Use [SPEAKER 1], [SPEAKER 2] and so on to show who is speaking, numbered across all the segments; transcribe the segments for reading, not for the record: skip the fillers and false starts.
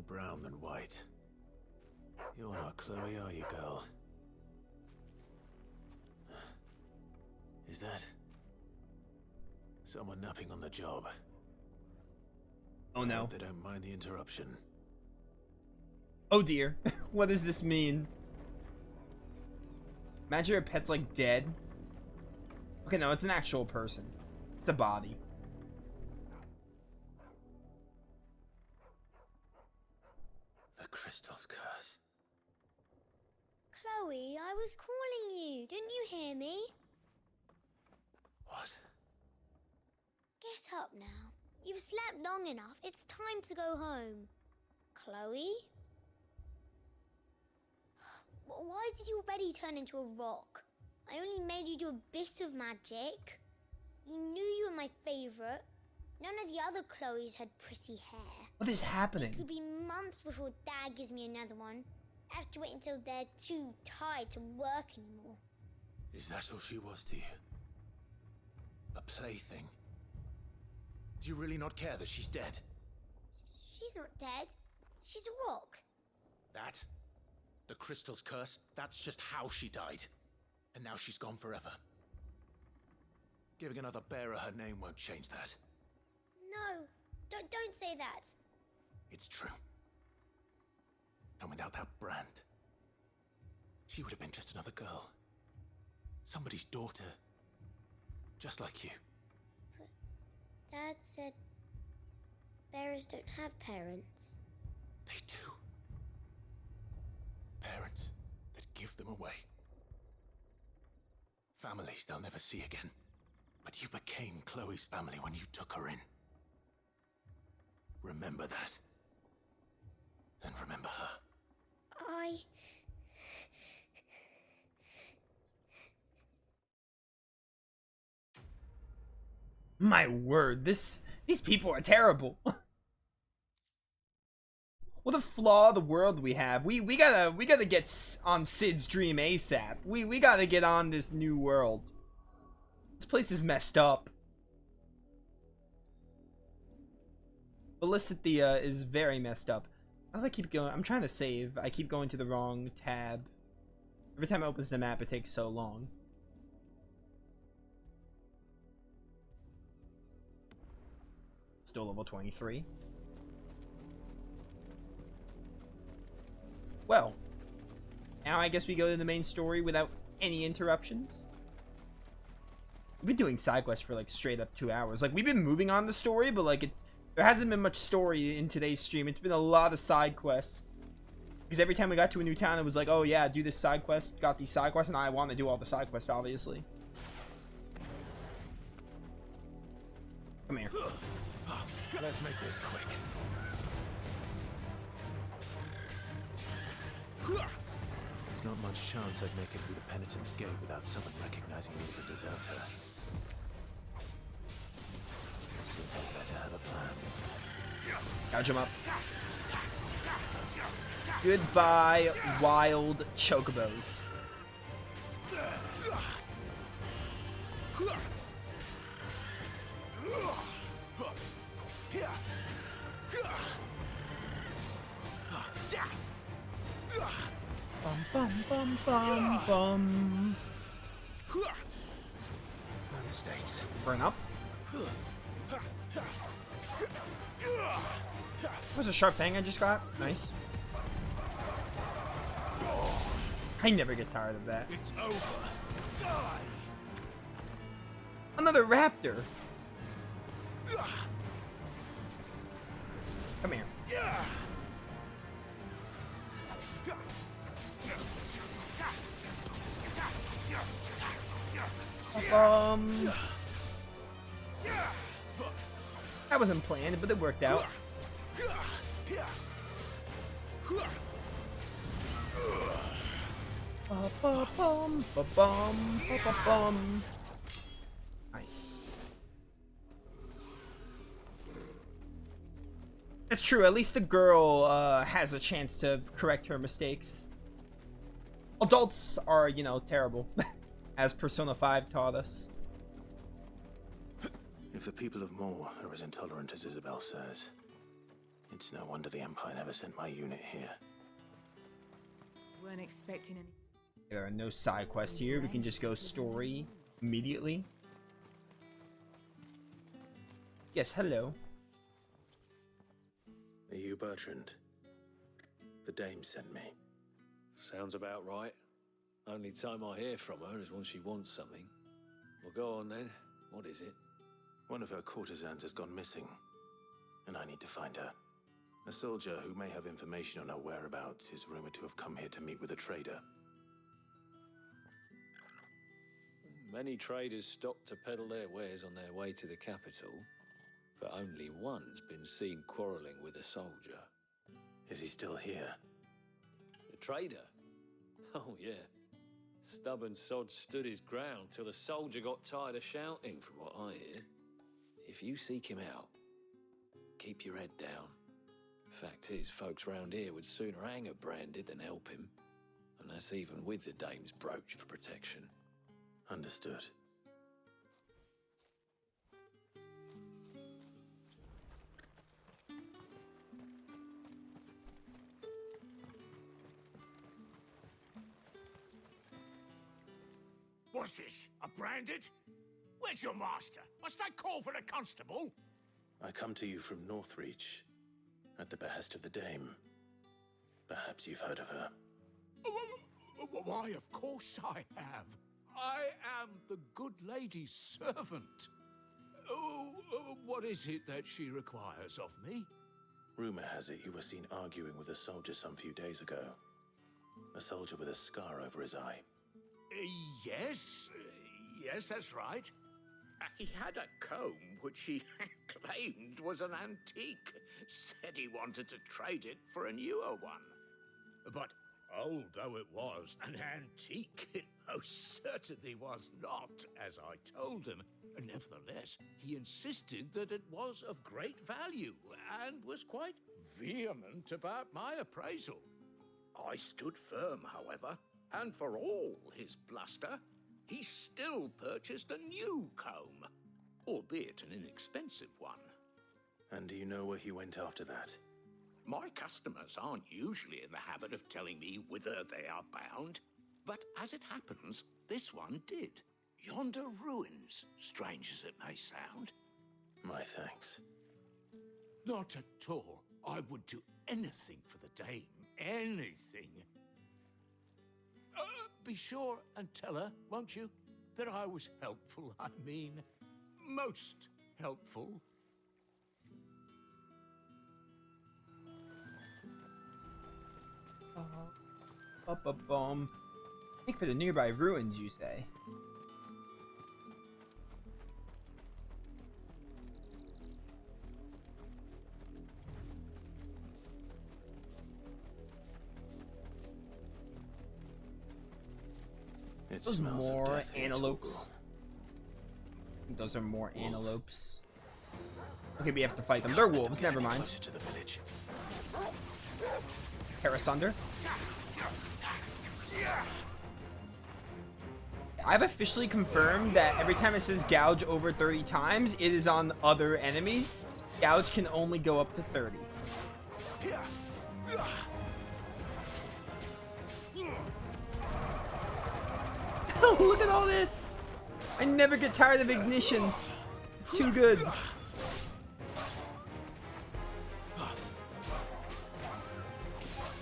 [SPEAKER 1] brown than white. You're not Chloe, are you, girl? Is that someone napping on the job?
[SPEAKER 2] Oh no.
[SPEAKER 1] I hope they don't mind the interruption.
[SPEAKER 2] Oh dear. What does this mean? Imagine your pet's like dead. Okay, no, it's an actual person. It's a body.
[SPEAKER 1] The crystal's curse.
[SPEAKER 3] Chloe, I was calling you. Didn't you hear me?
[SPEAKER 1] What?
[SPEAKER 3] Get up now. You've slept long enough. It's time to go home. Chloe? Why did you already turn into a rock? I only made you do a bit of magic. You knew you were my favourite. None of the other Chloes had pretty hair.
[SPEAKER 2] What is happening?
[SPEAKER 3] It'll be months before Dad gives me another one. I have to wait until they're too tired to work anymore.
[SPEAKER 1] Is that all she was to you? A plaything? Do you really not care that she's dead?
[SPEAKER 3] She's not dead. She's a rock.
[SPEAKER 1] That? The crystal's curse? That's just how she died. And now she's gone forever. Giving another bearer her name won't change that.
[SPEAKER 3] No, don't say that.
[SPEAKER 1] It's true. And without that brand, she would have been just another girl. Somebody's daughter. Just like you.
[SPEAKER 3] But Dad said bearers don't have parents.
[SPEAKER 1] They do. Parents that give them away. Families they'll never see again. But you became Chloe's family when you took her in. Remember that. And remember her.
[SPEAKER 2] My word, these people are terrible. What a flawed world we have. We gotta get on Sid's dream ASAP. We gotta get on this new world. This place is messed up. Felicity is very messed up. How do I keep going? I'm trying to save. I keep going to the wrong tab. Every time it opens the map, it takes so long. Still level 23. Well, now I guess we go to the main story without any interruptions. We've been doing side quests for like straight up 2 hours. Like, we've been moving on the story, but like there hasn't been much story in today's stream. It's been a lot of side quests. Because every time we got to a new town, it was like, oh yeah, do this side quest, got these side quests, and I want to do all the side quests, obviously. Come here.
[SPEAKER 1] Let's make this quick. Not much chance I'd make it through the Penitent's Gate without someone recognizing me as a deserter. So I'd better have a plan.
[SPEAKER 2] Gouge him up. Goodbye, wild chocobos. Bum bum bum bum.
[SPEAKER 1] No mistakes.
[SPEAKER 2] Burn up. That was a sharp thing I just got. Nice. I never get tired of that.
[SPEAKER 1] It's over. Die.
[SPEAKER 2] Another raptor. Come here. That wasn't planned, but it worked out. Nice. That's true. At least the girl has a chance to correct her mistakes. Adults are, you know, terrible, as Persona 5 taught us.
[SPEAKER 1] If the people of Moor are as intolerant as Isabel says, it It's no wonder the Empire never sent my unit here.
[SPEAKER 4] Weren't expecting any.
[SPEAKER 2] There are no side quests here. We can just go story immediately. Yes, hello.
[SPEAKER 1] Are you Bertrand? The dame sent me.
[SPEAKER 5] Sounds about right. Only time I hear from her is when she wants something. Well, go on then. What is it?
[SPEAKER 1] One of her courtesans has gone missing, and I need to find her. A soldier who may have information on her whereabouts is rumored to have come here to meet with a trader.
[SPEAKER 5] Many traders stop to peddle their wares on their way to the capital, but only one's been seen quarrelling with a soldier.
[SPEAKER 1] Is he still here?
[SPEAKER 5] The trader? Oh, yeah. Stubborn sod stood his ground till the soldier got tired of shouting, from what I hear. If you seek him out, keep your head down. Fact is, folks round here would sooner hang a branded than help him. And that's even with the dame's brooch for protection.
[SPEAKER 1] Understood.
[SPEAKER 6] What's this? A branded? Where's your master? Must I call for the constable?
[SPEAKER 1] I come to you from Northreach, at the behest of the dame. Perhaps you've heard of her.
[SPEAKER 6] Why, of course I have. I am the good lady's servant. What is it that she requires of me?
[SPEAKER 1] Rumor has it you were seen arguing with a soldier some few days ago. A soldier with a scar over his eye.
[SPEAKER 6] Yes, that's right. He had a comb which he claimed was an antique. Said he wanted to trade it for a newer one. But old though it was, an antique it most certainly was not, as I told him. Nevertheless, he insisted that it was of great value and was quite vehement about my appraisal. I stood firm, however, and for all his bluster, he still purchased a new comb, albeit an inexpensive one.
[SPEAKER 1] And do you know where he went after that?
[SPEAKER 6] My customers aren't usually in the habit of telling me whither they are bound, but as it happens, this one did. Yonder ruins, strange as it may sound.
[SPEAKER 1] My thanks.
[SPEAKER 6] Not at all. I would do anything for the dame. Anything. Be sure and tell her, won't you, that I was helpful. I mean, most helpful.
[SPEAKER 2] Think for the nearby ruins, you say?
[SPEAKER 1] It
[SPEAKER 2] Those
[SPEAKER 1] smells
[SPEAKER 2] more
[SPEAKER 1] of death here,
[SPEAKER 2] antelopes. Those are more antelopes. Okay, we have to fight them. They're wolves, never mind.
[SPEAKER 1] Closer to the village.
[SPEAKER 2] Harasunder. I've officially confirmed that every time it says gouge over 30 times, it is on other enemies. Gouge can only go up to 30. Oh, look at all this! I never get tired of ignition. It's too good.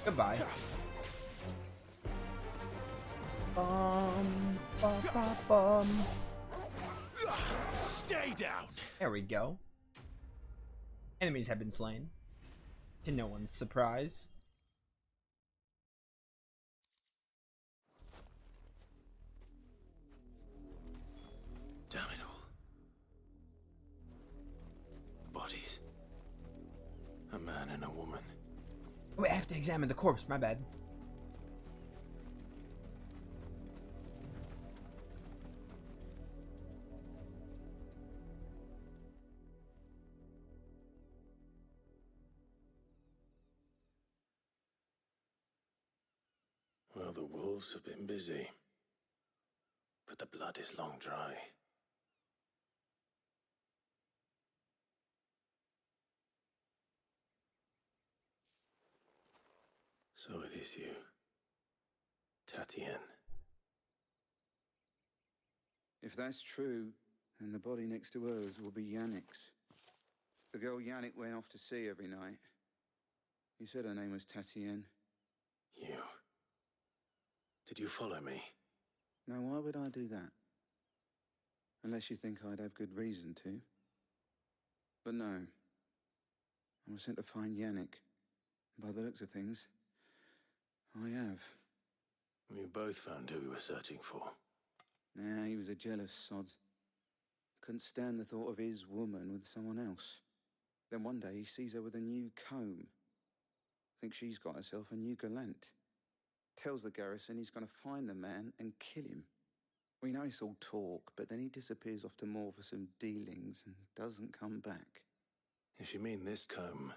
[SPEAKER 2] Goodbye. Bum.
[SPEAKER 6] Stay down.
[SPEAKER 2] There we go. Enemies have been slain. To no one's surprise.
[SPEAKER 1] Damn it all. Bodies. A man and a woman.
[SPEAKER 2] Wait, I have to examine the corpse, my bad.
[SPEAKER 1] Well, the wolves have been busy. But the blood is long dry. So it is you, Tatienne.
[SPEAKER 4] If that's true, then the body next to hers will be Yannick's. The girl Yannick went off to see every night. He said her name was Tatienne.
[SPEAKER 1] You... Did you follow me?
[SPEAKER 4] Now, why would I do that? Unless you think I'd have good reason to. But no. I was sent to find Yannick. By the looks of things, I have.
[SPEAKER 1] We both found who we were searching for.
[SPEAKER 4] Nah, he was a jealous sod. Couldn't stand the thought of his woman with someone else. Then one day he sees her with a new comb. Thinks she's got herself a new gallant. Tells the garrison he's going to find the man and kill him. We know it's all talk, but then he disappears off to Moor for some dealings and doesn't come back.
[SPEAKER 1] If you mean this comb,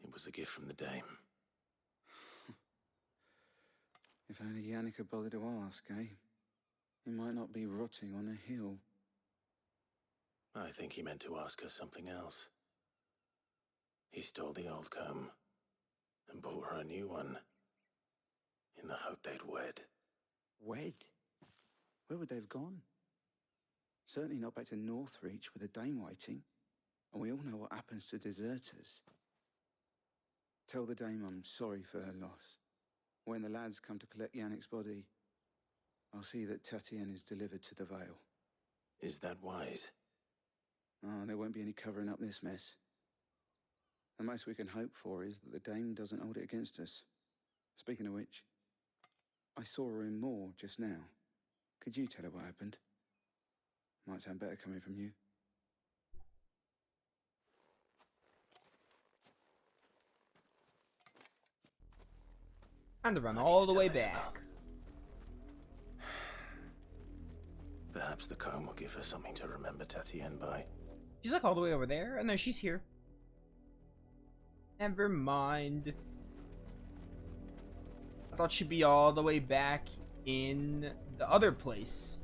[SPEAKER 1] it was a gift from the dame.
[SPEAKER 4] If only Yannick had bothered to ask, eh? He might not be rotting on a hill.
[SPEAKER 1] I think he meant to ask us something else. He stole the old comb and bought her a new one in the hope they'd wed.
[SPEAKER 4] Wed? Where would they have gone? Certainly not back to Northreach with a dame waiting. And we all know what happens to deserters. Tell the dame I'm sorry for her loss. When the lads come to collect Yannick's body, I'll see that Tatienne is delivered to the Vale.
[SPEAKER 1] Is that wise?
[SPEAKER 4] Oh, there won't be any covering up this mess. The most we can hope for is that the dame doesn't hold it against us. Speaking of which, I saw her in Moor just now. Could you tell her what happened? Might sound better coming from you.
[SPEAKER 2] And to run
[SPEAKER 1] I
[SPEAKER 2] all
[SPEAKER 1] need
[SPEAKER 2] the
[SPEAKER 1] to
[SPEAKER 2] way
[SPEAKER 1] tell
[SPEAKER 2] back.
[SPEAKER 1] Isabel. Perhaps the comb will give her something to remember Tatienne by.
[SPEAKER 2] She's like all the way over there. Oh no, she's here. Never mind. I thought she'd be all the way back in the other place,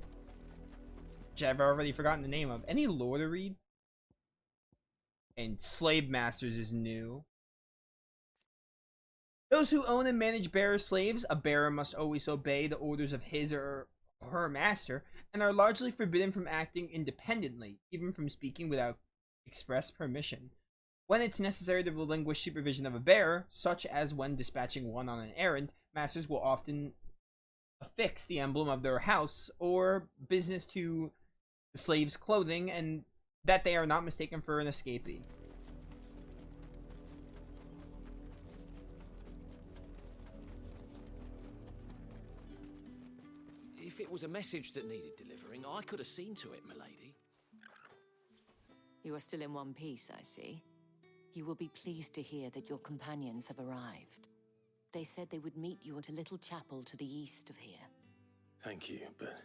[SPEAKER 2] which I've already forgotten the name of. Any lore to read? And Slave Masters is new. Those who own and manage bearer slaves, a bearer must always obey the orders of his or her master, and are largely forbidden from acting independently, even from speaking without express permission. When it's necessary to relinquish supervision of a bearer, such as when dispatching one on an errand, masters will often affix the emblem of their house or business to the slave's clothing, and that they are not mistaken for an escapee.
[SPEAKER 5] If it was a message that needed delivering, I could have seen to it, milady.
[SPEAKER 7] You are still in one piece, I see. You will be pleased to hear that your companions have arrived. They said they would meet you at a little chapel to the east of here.
[SPEAKER 1] Thank you, but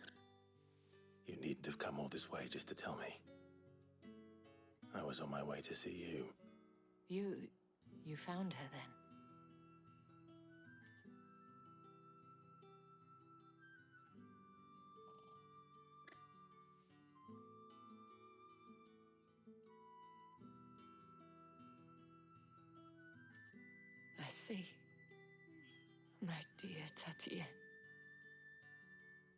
[SPEAKER 1] you needn't have come all this way just to tell me. I was on my way to see you.
[SPEAKER 7] You found her then? I see. My dear Tatienne.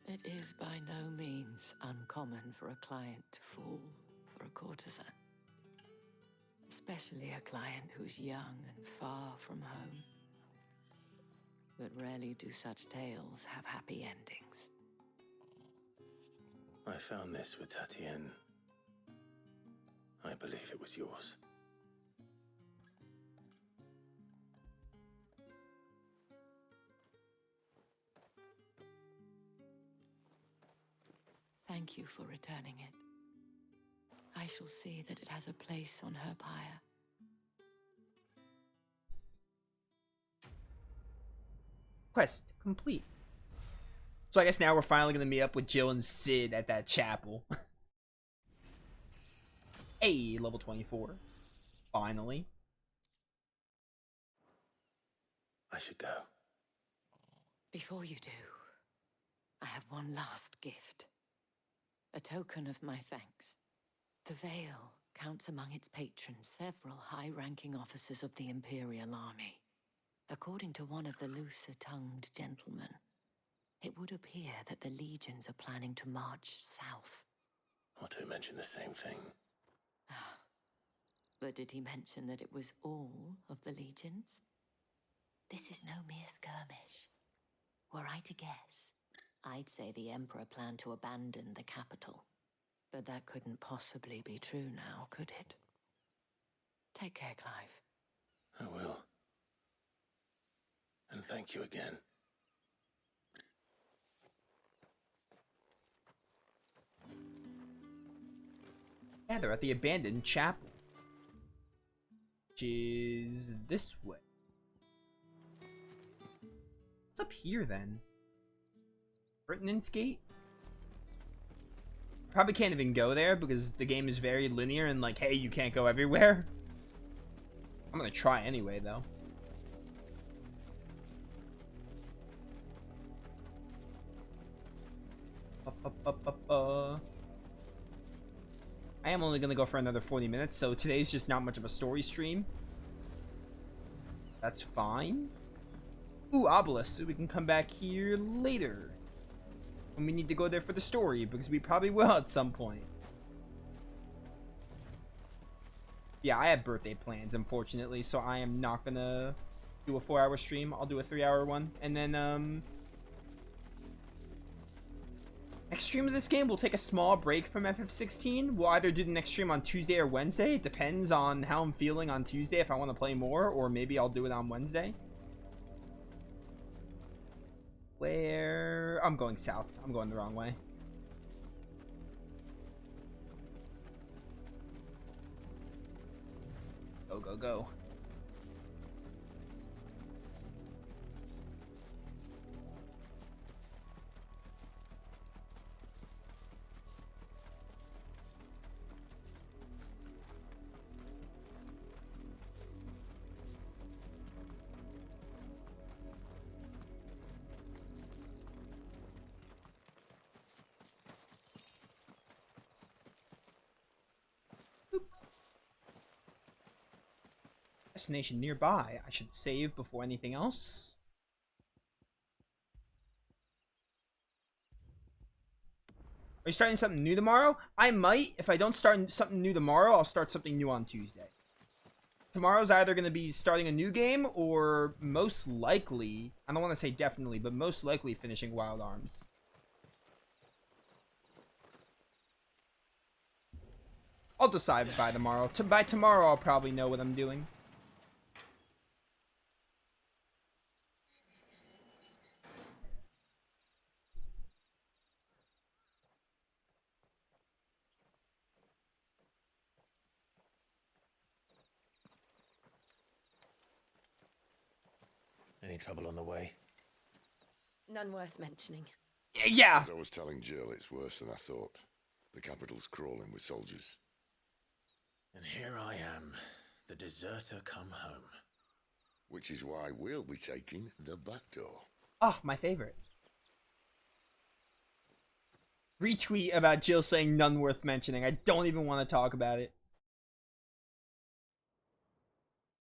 [SPEAKER 7] It is by no means uncommon for a client to fall for a courtesan. Especially a client who's young and far from home. But rarely do such tales have happy endings.
[SPEAKER 1] I found this with Tatienne. I believe it was yours.
[SPEAKER 7] Thank you for returning it. I shall see that it has a place on her pyre.
[SPEAKER 2] Quest complete. So I guess now we're finally gonna meet up with Jill and Sid at that chapel. Hey, level 24. Finally.
[SPEAKER 1] I should go.
[SPEAKER 7] Before you do, I have one last gift. A token of my thanks. The Vale counts among its patrons several high-ranking officers of the Imperial Army. According to one of the looser-tongued gentlemen, it would appear that the legions are planning to march south.
[SPEAKER 1] Or to mention the same thing.
[SPEAKER 7] But did he mention that it was all of the legions? This is no mere skirmish. Were I to guess, I'd say the Emperor planned to abandon the capital. But that couldn't possibly be true now, could it? Take care, Clive.
[SPEAKER 1] I will. And thank you again.
[SPEAKER 2] Yeah, they're at the abandoned chapel. Which is this way. What's up here then? Britannin's Gate? Probably can't even go there because the game is very linear and like, hey, you can't go everywhere. I'm gonna try anyway though. I am only gonna go for another 40 minutes, so today's just not much of a story stream. That's fine. Ooh, obelisk, so we can come back here later. When we need to go there for the story, because we probably will at some point. Yeah, I have birthday plans, unfortunately, so I am not gonna do a 4-hour stream. I'll do a 3-hour one, and then, next stream of this game, we'll take a small break from FF16. We'll either do the next stream on Tuesday or Wednesday. It depends on how I'm feeling on Tuesday, if I want to play more, or maybe I'll do it on Wednesday. Where? I'm going south. I'm going the wrong way. Go, go, go. Destination nearby. I should save before anything else. Are you starting something new tomorrow? I might. If I don't start something new tomorrow, I'll start something new on Tuesday. Tomorrow's either going to be starting a new game or most likely, I don't want to say definitely, but most likely finishing Wild Arms. I'll decide by tomorrow. By tomorrow, I'll probably know what I'm doing.
[SPEAKER 1] Any trouble on the way?
[SPEAKER 7] None worth mentioning.
[SPEAKER 2] Yeah.
[SPEAKER 8] As I was telling Jill, it's worse than I thought. The capital's crawling with soldiers.
[SPEAKER 1] And here I am, the deserter come home.
[SPEAKER 8] Which is why we'll be taking the back door.
[SPEAKER 2] Oh, my favorite. Retweet about Jill saying none worth mentioning. I don't even want to talk about it.